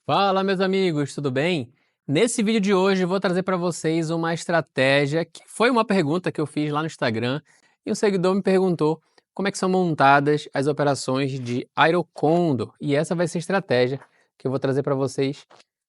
Fala, meus amigos, tudo bem? Nesse vídeo de hoje eu vou trazer para vocês uma estratégia que foi uma pergunta que eu fiz lá no Instagram e um seguidor me perguntou como é que são montadas as operações de Aerocondo, e essa vai ser a estratégia que eu vou trazer para vocês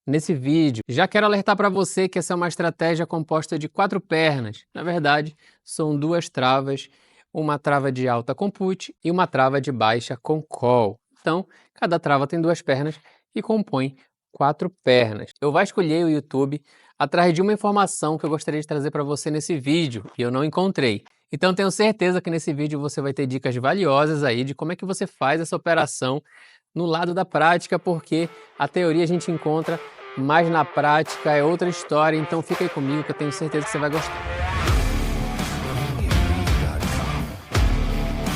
nesse vídeo. Já quero alertar para você que essa é uma estratégia composta de 4 pernas. Na verdade, são 2 travas, uma trava de alta com put e uma trava de baixa com call. Então, cada trava tem 2 pernas e compõe 4 pernas. Eu vasculhei o YouTube atrás de uma informação que eu gostaria de trazer para você nesse vídeo e eu não encontrei. Então tenho certeza que nesse vídeo você vai ter dicas valiosas aí de como é que você faz essa operação no lado da prática, porque a teoria a gente encontra, mas na prática é outra história. Então fica aí comigo que eu tenho certeza que você vai gostar.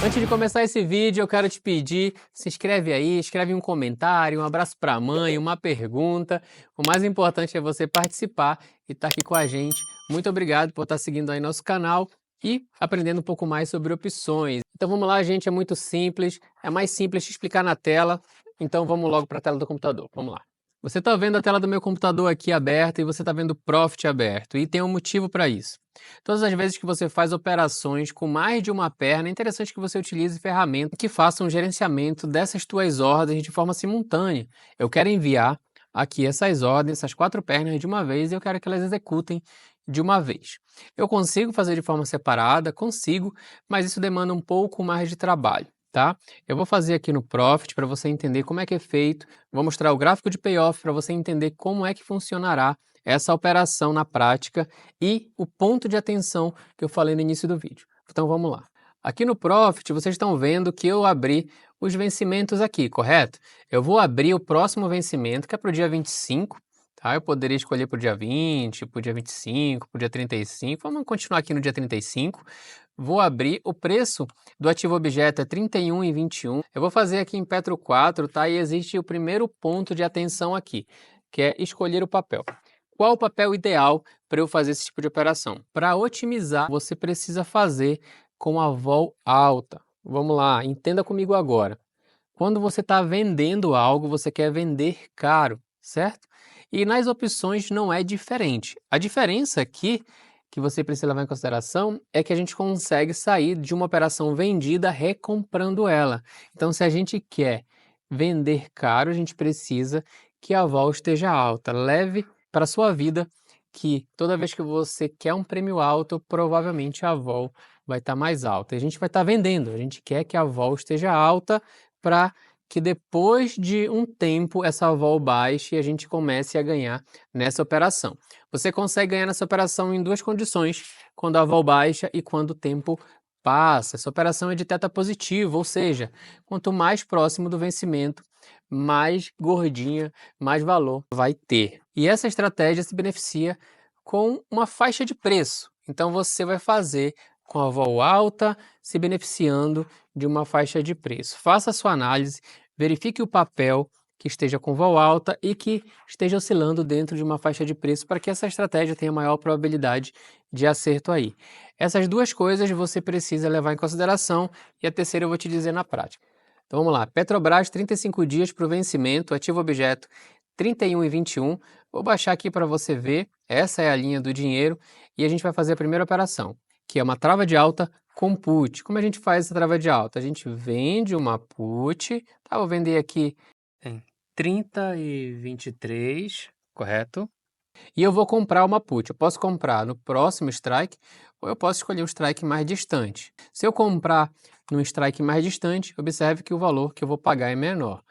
Antes de começar esse vídeo, eu quero te pedir, se inscreve aí, escreve um comentário, um abraço para a mãe, uma pergunta. O mais importante é você participar e estar aqui com a gente. Muito obrigado por estar seguindo aí nosso canal e aprendendo um pouco mais sobre opções. Então vamos lá, gente, é muito simples, é mais simples de explicar na tela, então vamos logo para a tela do computador, vamos lá. Você está vendo a tela do meu computador aqui aberta e você está vendo o Profit aberto, e tem um motivo para isso. Todas as vezes que você faz operações com mais de uma perna, é interessante que você utilize ferramentas que façam um gerenciamento dessas tuas ordens de forma simultânea. Eu quero enviar aqui essas ordens, essas 4 pernas de uma vez, e eu quero que elas executem de uma vez. Eu consigo fazer de forma separada? Consigo, mas isso demanda um pouco mais de trabalho. Tá? Eu vou fazer aqui no Profit para você entender como é que é feito, vou mostrar o gráfico de payoff para você entender como é que funcionará essa operação na prática e o ponto de atenção que eu falei no início do vídeo. Então vamos lá. Aqui no Profit vocês estão vendo que eu abri os vencimentos aqui, correto? Eu vou abrir o próximo vencimento, que é para o dia 25, tá? Eu poderia escolher para o dia 20, para o dia 25, para o dia 35, vamos continuar aqui no dia 35. Vou abrir, o preço do ativo objeto é 31,21. Eu vou fazer aqui em Petro 4, tá? E existe o primeiro ponto de atenção aqui, que é escolher o papel. Qual o papel ideal para eu fazer esse tipo de operação? Para otimizar, você precisa fazer com a vol alta. Vamos lá, entenda comigo agora. Quando você está vendendo algo, você quer vender caro, certo? E nas opções não é diferente. A diferença aqui que você precisa levar em consideração é que a gente consegue sair de uma operação vendida recomprando ela. Então, se a gente quer vender caro, a gente precisa que a vol esteja alta. Leve para a sua vida que toda vez que você quer um prêmio alto, provavelmente a vol vai estar mais alta. E a gente vai estar vendendo, a gente quer que a vol esteja alta para que depois de um tempo essa vol baixe e a gente comece a ganhar nessa operação. Você consegue ganhar nessa operação em 2 condições, quando a vol baixa e quando o tempo passa. Essa operação é de teta positivo, ou seja, quanto mais próximo do vencimento, mais gordinha, mais valor vai ter. E essa estratégia se beneficia com uma faixa de preço. Então você vai fazer com a vol alta, se beneficiando de uma faixa de preço. Faça a sua análise, verifique o papel que esteja com vol alta e que esteja oscilando dentro de uma faixa de preço para que essa estratégia tenha maior probabilidade de acerto aí. Essas 2 coisas você precisa levar em consideração e a terceira eu vou te dizer na prática. Então vamos lá, Petrobras 35 dias para o vencimento, ativo objeto 31,21. Vou baixar aqui para você ver, essa é a linha do dinheiro e a gente vai fazer a primeira operação, que é uma trava de alta com put. Como a gente faz essa trava de alta? A gente vende uma put, tá? Vou vender aqui em 30,23, correto? E eu vou comprar uma put. Eu posso comprar no próximo strike ou eu posso escolher um strike mais distante. Se eu comprar num strike mais distante, observe que o valor que eu vou pagar é menor.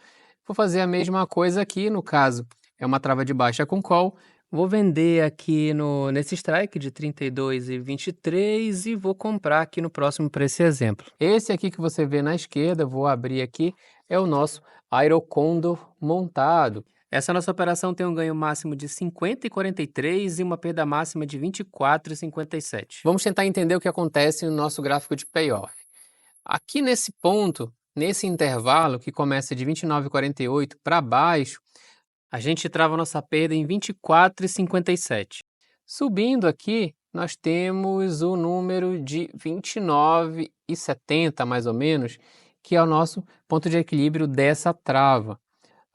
Vou fazer a mesma coisa aqui, no caso, é uma trava de baixa com call. Vou vender aqui nesse strike de 32,23 e vou comprar aqui no próximo para esse exemplo. Esse aqui que você vê na esquerda, vou abrir aqui, é o nosso Aerocondo montado. Essa nossa operação tem um ganho máximo de 50,43 e uma perda máxima de 24,57. Vamos tentar entender o que acontece no nosso gráfico de payoff. Aqui nesse ponto, nesse intervalo que começa de 29,48 para baixo, a gente trava nossa perda em 24,57. Subindo aqui, nós temos o número de 29,70 mais ou menos, que é o nosso ponto de equilíbrio dessa trava.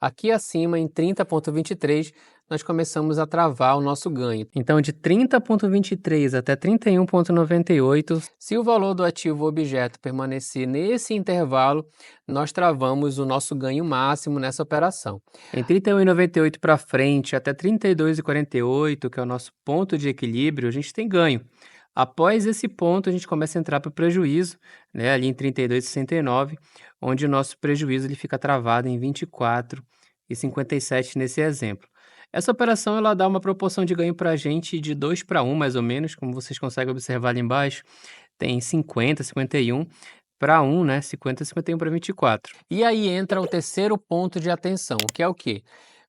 Aqui acima, em 30,23, nós começamos a travar o nosso ganho. Então, de 30,23 até 31,98, se o valor do ativo objeto permanecer nesse intervalo, nós travamos o nosso ganho máximo nessa operação. Em 31,98 para frente até 32,48, que é o nosso ponto de equilíbrio, a gente tem ganho. Após esse ponto, a gente começa a entrar para o prejuízo, né, ali em 32,69, onde o nosso prejuízo ele fica travado em 24,57 nesse exemplo. Essa operação ela dá uma proporção de ganho para a gente de 2 para 1, mais ou menos, como vocês conseguem observar ali embaixo, tem 50, 51 para 1, né, 50, 51 para 24. E aí entra o terceiro ponto de atenção, que é o quê?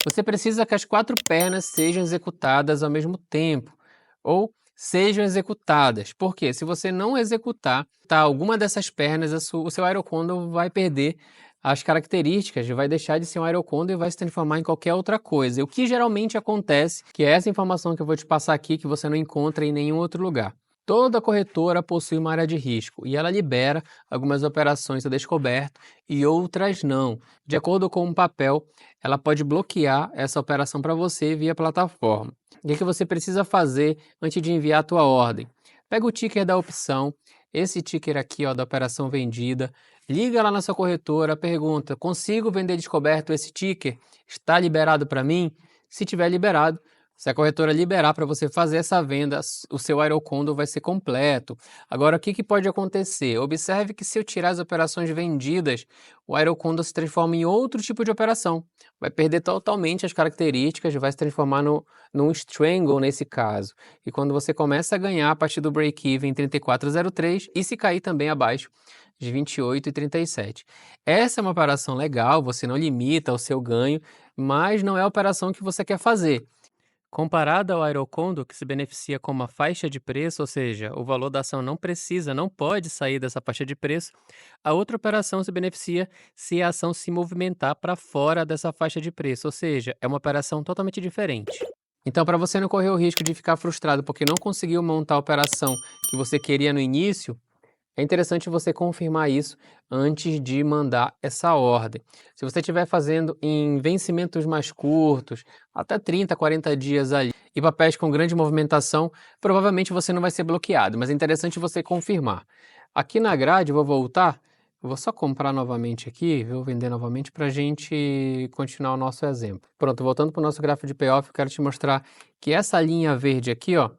Você precisa que as 4 pernas sejam executadas ao mesmo tempo, ou sejam executadas. Porque se você não executar alguma dessas pernas, o seu aerocondor vai perder as características, vai deixar de ser um aerocondor e vai se transformar em qualquer outra coisa. E o que geralmente acontece, que é essa informação que eu vou te passar aqui, que você não encontra em nenhum outro lugar. Toda corretora possui uma área de risco e ela libera algumas operações a descoberto e outras não. De acordo com o papel, ela pode bloquear essa operação para você via plataforma. O que você precisa fazer antes de enviar a tua ordem? Pega o ticker da opção, esse ticker aqui ó, da operação vendida, liga lá na sua corretora, pergunta, consigo vender descoberto esse ticker? Está liberado para mim? Se tiver liberado, se a corretora liberar para você fazer essa venda, o seu aerocondor vai ser completo. Agora, o que pode acontecer? Observe que se eu tirar as operações vendidas, o aerocondor se transforma em outro tipo de operação. Vai perder totalmente as características, vai se transformar num strangle nesse caso. E quando você começa a ganhar a partir do break-even em 34,03 e se cair também abaixo de 28,37. Essa é uma operação legal, você não limita o seu ganho, mas não é a operação que você quer fazer. Comparada ao aerocondor, que se beneficia com uma faixa de preço, ou seja, o valor da ação não pode sair dessa faixa de preço, a outra operação se beneficia se a ação se movimentar para fora dessa faixa de preço, ou seja, é uma operação totalmente diferente. Então, para você não correr o risco de ficar frustrado porque não conseguiu montar a operação que você queria no início, é interessante você confirmar isso antes de mandar essa ordem. Se você estiver fazendo em vencimentos mais curtos, até 30, 40 dias ali, e papéis com grande movimentação, provavelmente você não vai ser bloqueado, mas é interessante você confirmar. Aqui na grade, eu vou voltar, eu vou só comprar novamente aqui, vou vender novamente para a gente continuar o nosso exemplo. Pronto, voltando para o nosso gráfico de payoff, eu quero te mostrar que essa linha verde aqui, ó,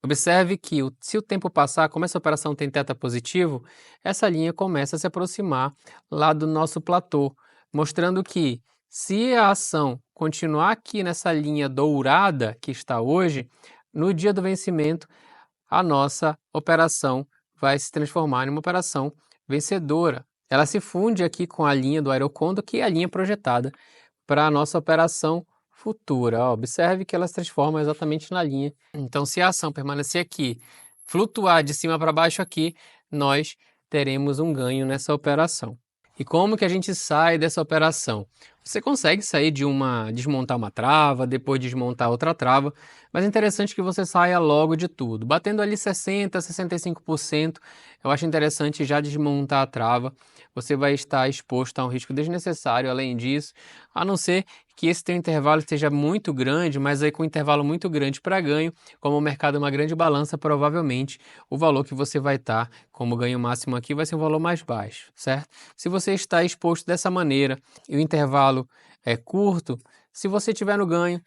observe que se o tempo passar, como essa operação tem teta positivo, essa linha começa a se aproximar lá do nosso platô, mostrando que se a ação continuar aqui nessa linha dourada que está hoje, no dia do vencimento, a nossa operação vai se transformar em uma operação vencedora. Ela se funde aqui com a linha do aerocondor, que é a linha projetada para a nossa operação futura. Ó, observe que ela se transforma exatamente na linha. Então, se a ação permanecer aqui, flutuar de cima para baixo aqui, nós teremos um ganho nessa operação. E como que a gente sai dessa operação? Você consegue sair desmontar uma trava, depois desmontar outra trava, mas é interessante que você saia logo de tudo. Batendo ali 60%, 65%, eu acho interessante já desmontar a trava. Você vai estar exposto a um risco desnecessário, além disso, a não ser que esse teu intervalo esteja muito grande, mas aí com um intervalo muito grande para ganho, como o mercado é uma grande balança, provavelmente o valor que você vai estar como ganho máximo aqui vai ser um valor mais baixo, certo? Se você está exposto dessa maneira e o intervalo é curto, se você tiver no ganho,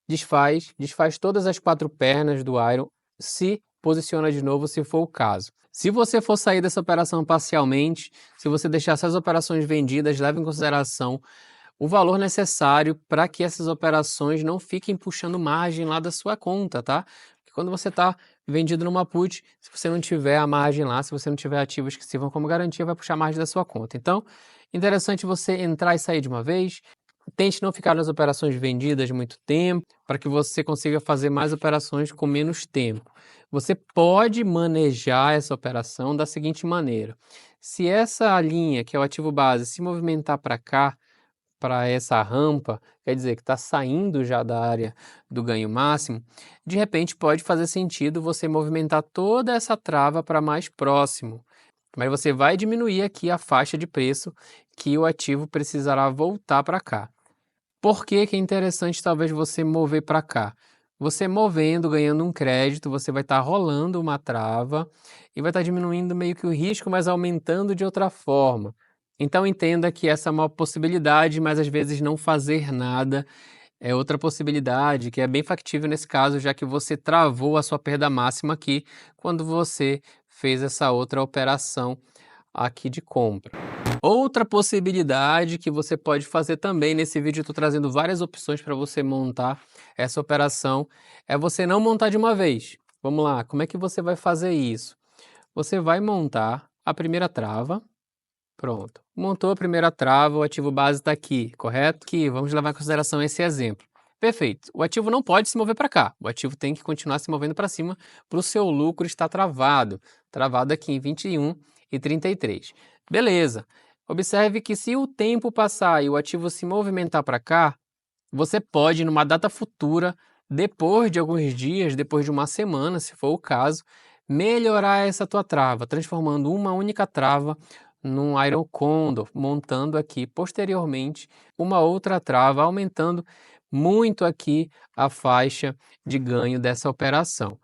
desfaz todas as 4 pernas do Iron, se posiciona de novo se for o caso. Se você for sair dessa operação parcialmente, se você deixar essas operações vendidas, leve em consideração o valor necessário para que essas operações não fiquem puxando margem lá da sua conta, tá? Porque quando você está vendido numa put, se você não tiver a margem lá, se você não tiver ativos que sirvam como garantia, vai puxar margem da sua conta. Então, interessante você entrar e sair de uma vez. Tente não ficar nas operações vendidas muito tempo, para que você consiga fazer mais operações com menos tempo. Você pode manejar essa operação da seguinte maneira: se essa linha, que é o ativo base, se movimentar para cá, para essa rampa, quer dizer que está saindo já da área do ganho máximo, de repente pode fazer sentido você movimentar toda essa trava para mais próximo. Mas você vai diminuir aqui a faixa de preço que o ativo precisará voltar para cá. Por que que é interessante talvez você mover para cá? Você movendo, ganhando um crédito, você vai estar rolando uma trava e vai estar diminuindo meio que o risco, mas aumentando de outra forma. Então entenda que essa é uma possibilidade, mas às vezes não fazer nada é outra possibilidade, que é bem factível nesse caso, já que você travou a sua perda máxima aqui quando você fez essa outra operação aqui de compra. Outra possibilidade que você pode fazer também, nesse vídeo eu estou trazendo várias opções para você montar essa operação, é você não montar de uma vez. Vamos lá, como é que você vai fazer isso? Você vai montar a primeira trava, pronto. Montou a primeira trava, o ativo base está aqui, correto? Aqui, vamos levar em consideração esse exemplo. Perfeito. O ativo não pode se mover para cá. O ativo tem que continuar se movendo para cima para o seu lucro estar travado. Travado aqui em 21 e 33. Beleza. Observe que se o tempo passar e o ativo se movimentar para cá, você pode, numa data futura, depois de alguns dias, depois de uma semana, se for o caso, melhorar essa tua trava, transformando uma única trava num Iron Condor, montando aqui posteriormente uma outra trava, aumentando muito aqui a faixa de ganho dessa operação.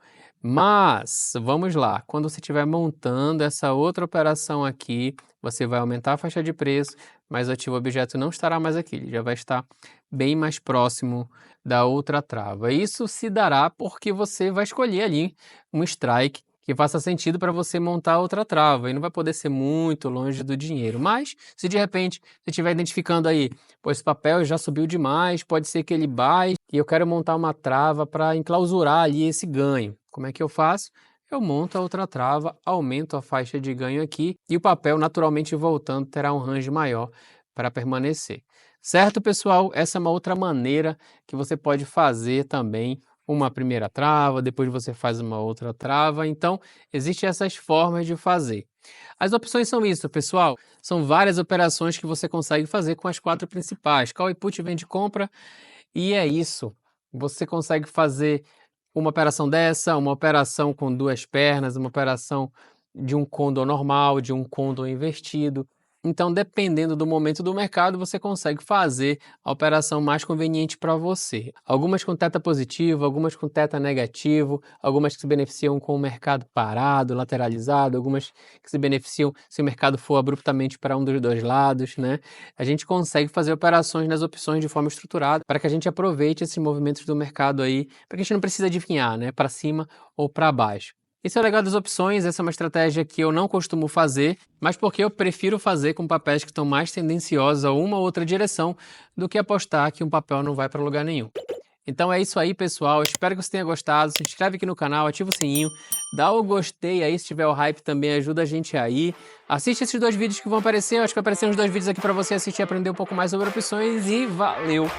Mas, vamos lá, quando você estiver montando essa outra operação aqui, você vai aumentar a faixa de preço, mas o ativo objeto não estará mais aqui, ele já vai estar bem mais próximo da outra trava. Isso se dará porque você vai escolher ali um strike que faça sentido para você montar outra trava, e não vai poder ser muito longe do dinheiro. Mas, se de repente você estiver identificando aí, pois esse papel já subiu demais, pode ser que ele baixe, e eu quero montar uma trava para enclausurar ali esse ganho. Como é que eu faço? Eu monto a outra trava, aumento a faixa de ganho aqui, e o papel naturalmente voltando terá um range maior para permanecer. Certo, pessoal? Essa é uma outra maneira que você pode fazer também uma primeira trava, depois você faz uma outra trava. Então, existem essas formas de fazer. As opções são isso, pessoal. São várias operações que você consegue fazer com as 4 principais: call e put, vende e compra, e é isso. Você consegue fazer uma operação dessa, uma operação com 2 pernas, uma operação de um condor normal, de um condor invertido. Então, dependendo do momento do mercado, você consegue fazer a operação mais conveniente para você. Algumas com teta positivo, algumas com teta negativo, algumas que se beneficiam com o mercado parado, lateralizado, algumas que se beneficiam se o mercado for abruptamente para um dos dois lados, né? A gente consegue fazer operações nas opções de forma estruturada para que a gente aproveite esses movimentos do mercado aí, para que a gente não precisa adivinhar, né? Para cima ou para baixo. Isso é o legal das opções, essa é uma estratégia que eu não costumo fazer, mas porque eu prefiro fazer com papéis que estão mais tendenciosos a uma ou outra direção do que apostar que um papel não vai para lugar nenhum. Então é isso aí, pessoal. Espero que você tenha gostado. Se inscreve aqui no canal, ativa o sininho, dá o gostei aí, se tiver o hype também ajuda a gente aí. Assiste esses 2 vídeos que vão aparecer, eu acho que vai aparecer uns 2 vídeos aqui para você assistir e aprender um pouco mais sobre opções e valeu!